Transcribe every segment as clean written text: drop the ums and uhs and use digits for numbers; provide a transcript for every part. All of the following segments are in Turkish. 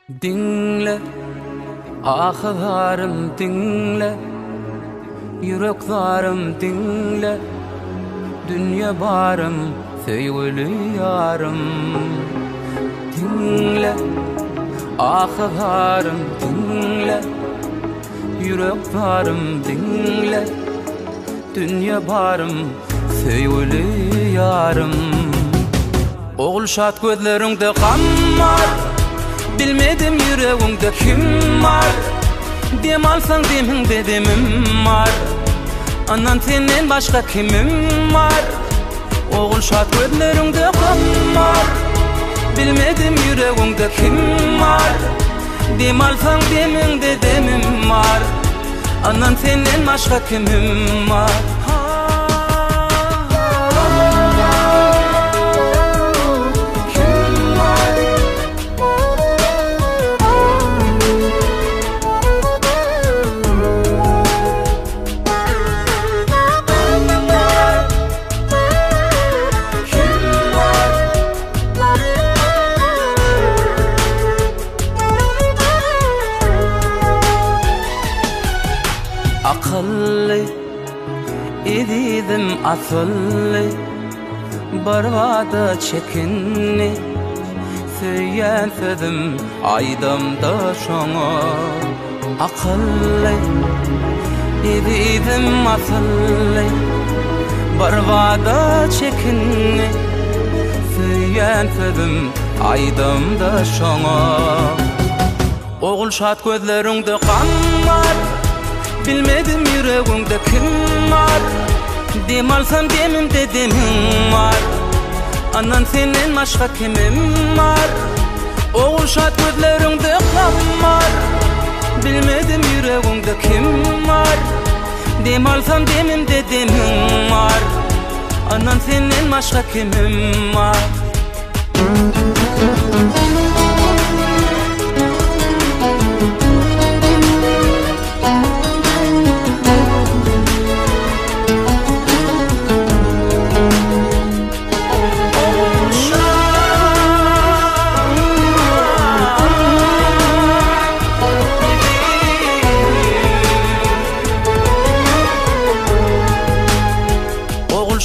Dinle, ahlarım dinle, yüreklerim dinle, dünya barım, sevgili yarım. Dinle, ahlarım dinle, yüreklerim dinle, dünya barım, sevgili yarım. Oğul şat gözlerinde kan var, bilmedim yüreğimde kim var. Dem alsan deminde demim var, anan senden başka kimim var. Oğul şat gözlerinde kan var, bilmedim yüreğimde kim var. Dem alsan deminde demim var, anan senden başka kimim var. Akıllı idim asıllı, barvada çekinni, söyleyen sözüm aydamda şoňa. Akıllı idim asıllı, barvada çekinni, söyleyen sözüm aydamda şoňa. Oğul şat gözlerinde kan var, bilmedim yüreğimde kim var. Dem alsam demimde demim var, anan senden başka kimim var. Oğul şat gözlerinde kan var, bilmedim yüreğimde kim var. Dem alsam demimde demim var, anan senden başka kimim var.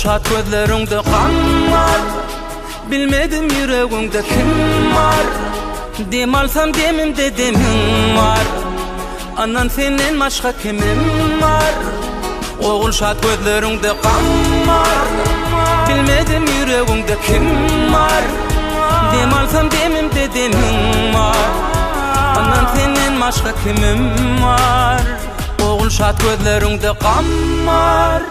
Şat gözlerinde kan var, bilmedim yüreğimde kim var. Dem alsam demimde demim var, anan senden başka kimim var. Oğul şat gözlerinde kan var, bilmedim yüreğimde kim var. Dem alsam demimde demim var, anan senden başka kimim var. Oğul şat gözlerinde kan var.